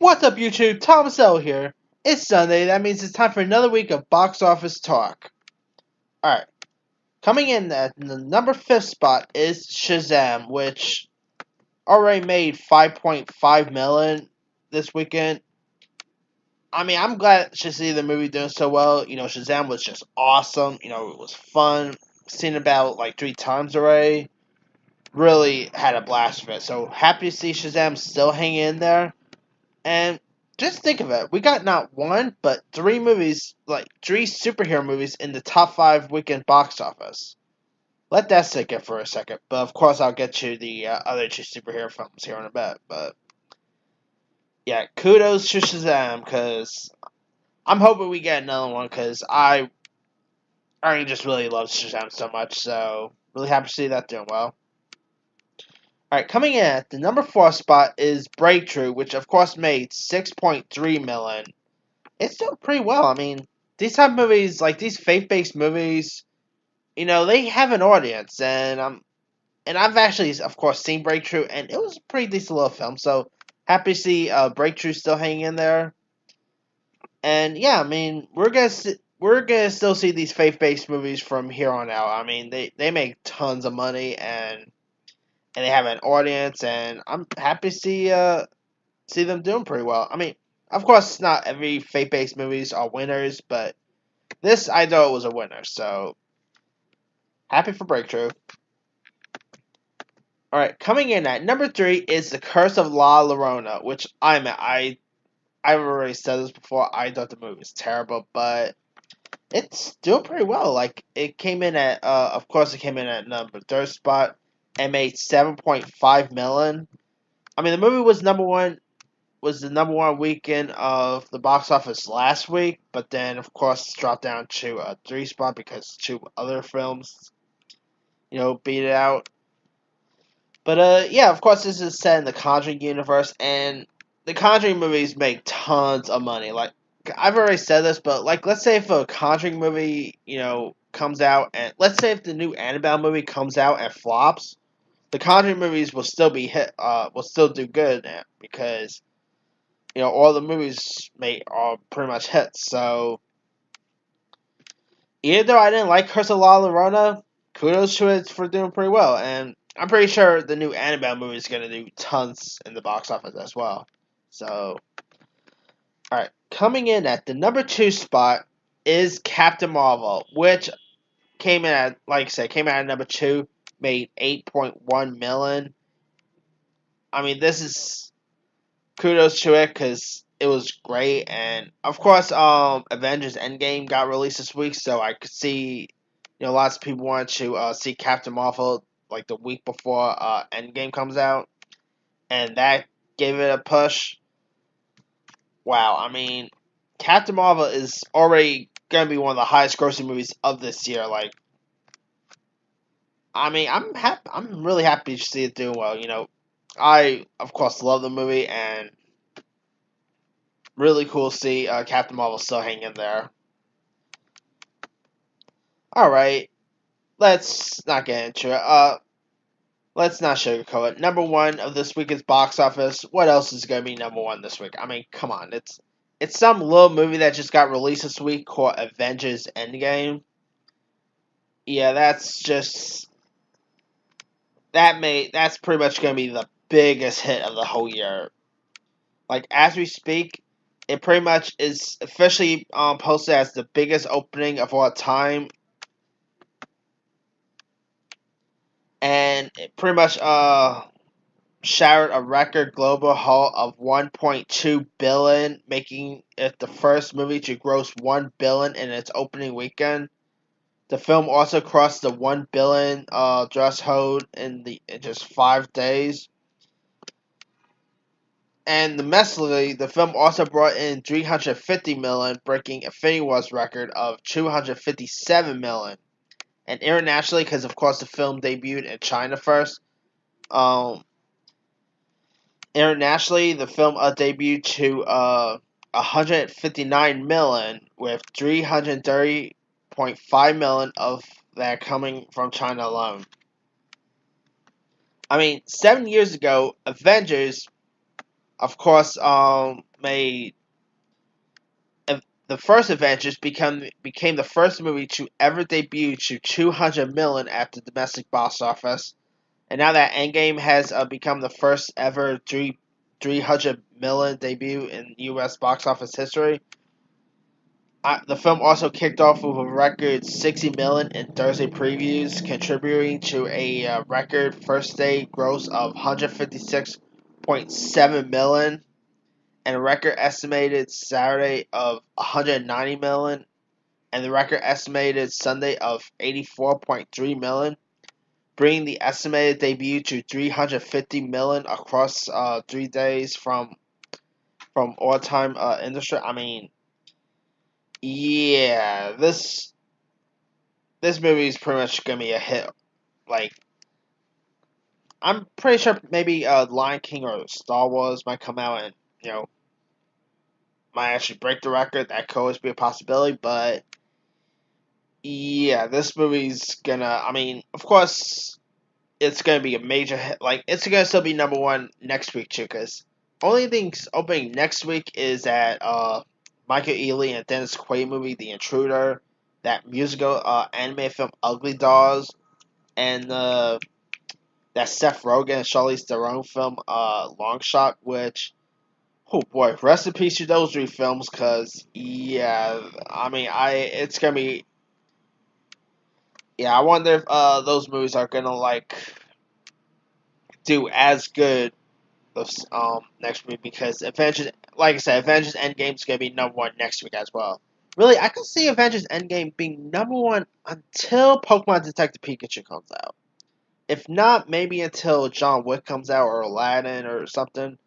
What's up, YouTube? Thomas L here. It's Sunday. That means it's time for another week of box office talk. Alright. Coming in at the number 5th spot is Shazam, which already made 5.5 million this weekend. I mean, I'm glad to see the movie doing so well. Shazam was just awesome. It was fun. Seen it about like 3 times already. Really had a blast with it. So happy to see Shazam still hanging in there. And just think of it. We got not one, but three movies, like three superhero movies in the top 5 weekend box office. Let that sink in for a second. But of course, I'll get to the other two superhero films here in a bit. But yeah, kudos to Shazam, because I'm hoping we get another one, because I just really love Shazam so much. So really happy to see that doing well. Alright, coming in at the number 4 spot is Breakthrough, which of course made 6.3 million. It's doing pretty well. I mean, these type of movies, like these faith-based movies, they have an audience, and I've actually, of course, seen Breakthrough, and it was a pretty decent little film. So happy to see Breakthrough still hanging in there. And yeah, I mean, we're gonna still see these faith-based movies from here on out. I mean, they make tons of money, and they have an audience, and I'm happy to see them doing pretty well. I mean, of course, not every faith-based movies are winners, but this I thought was a winner, so happy for Breakthrough. Alright, coming in at number 3 is The Curse of La Llorona, which I've already said this before, I thought the movie was terrible, but it's doing pretty well. Like, it came in at, of course it came in at number 3rd spot, and made 7.5 million. I mean, the movie was the number one weekend of the box office last week, but then of course dropped down to a 3 spot because two other films, beat it out. But yeah, of course this is set in the Conjuring universe, and the Conjuring movies make tons of money. Like, I've already said this, but like, let's say if a Conjuring movie, comes out, and let's say if the new Annabelle movie comes out and flops, the Conjuring movies will still be will still do good, because all the movies are pretty much hits. So even though I didn't like Curse of La Llorona, kudos to it for doing pretty well. And I'm pretty sure the new Annabelle movie is going to do tons in the box office as well. So, alright. Coming in at the number 2 spot is Captain Marvel, which came in at, like I said, came out at number 2, made 8.1 million. I mean, this is kudos to it, because it was great. And of course, Avengers Endgame got released this week, so I could see, lots of people wanted to see Captain Marvel like the week before Endgame comes out, and that gave it a push. Wow, I mean, Captain Marvel is already gonna be one of the highest grossing movies of this year. Like, I mean, I'm really happy to see it doing well. I of course love the movie, and really cool to see Captain Marvel still hanging in there. Alright, let's not get into it. Let's not sugarcoat it. Number 1 of this week's box office. What else is going to be number 1 this week? I mean, come on. It's some little movie that just got released this week called Avengers Endgame. Yeah, that's pretty much going to be the biggest hit of the whole year. Like, as we speak, it pretty much is officially posted as the biggest opening of all time. And it pretty much shattered a record global haul of 1.2 billion, making it the first movie to gross 1 billion in its opening weekend. The film also crossed the 1 billion threshold in just 5 days. And domestically, the film also brought in 350 million, breaking Infinity War's record of 257 million. And internationally, because of course the film debuted in China first, internationally the film debuted to 159 million, with 330.5 million of that coming from China alone. I mean, 7 years ago, Avengers, of course, made the first Avengers became the first movie to ever debut to 200 million at the domestic box office, and now that Endgame has become the first ever 300 million debut in U.S. box office history. The film also kicked off with a record 60 million in Thursday previews, contributing to a record first day gross of 156.7 million and a record estimated Saturday of 190 million and the record estimated Sunday of 84.3 million, bringing the estimated debut to 350 million across 3 days from all-time industry. I mean, yeah, this movie is pretty much gonna be a hit. Like, I'm pretty sure maybe Lion King or Star Wars might come out and might actually break the record. That could always be a possibility, but yeah, this movie's gonna. I mean, of course, it's gonna be a major hit. Like, it's gonna still be number one next week too, because only things opening next week is that Michael Ealy and Dennis Quaid movie, The Intruder, that musical anime film Ugly Dolls, and that Seth Rogen and Charlize Theron film Long Shot, which, oh boy, rest in peace to those three films, cause yeah, I mean, it's gonna be, yeah, I wonder if those movies are gonna like do as good this next week, because Avengers, like I said, Avengers Endgame's gonna be number one next week as well. Really, I can see Avengers Endgame being number one until Pokemon Detective Pikachu comes out. If not, maybe until John Wick comes out or Aladdin or something.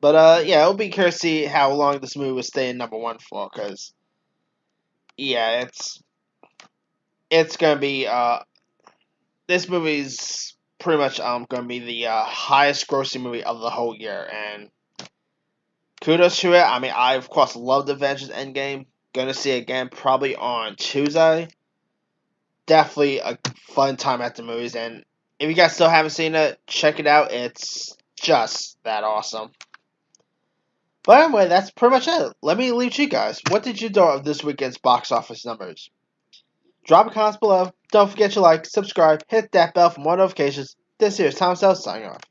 But yeah, it'll be curious to see how long this movie will stay in number one for. Cause yeah, it's gonna be this movie's pretty much gonna be the highest grossing movie of the whole year, and kudos to it. I mean, I of course loved Avengers Endgame. Gonna see it again probably on Tuesday. Definitely a fun time at the movies, and if you guys still haven't seen it, check it out. It's just that awesome. But anyway, that's pretty much it. Let me leave you guys. What did you think of this weekend's box office numbers? Drop a comment below. Don't forget to like, subscribe, hit that bell for more notifications. This here is Tom Sells signing off.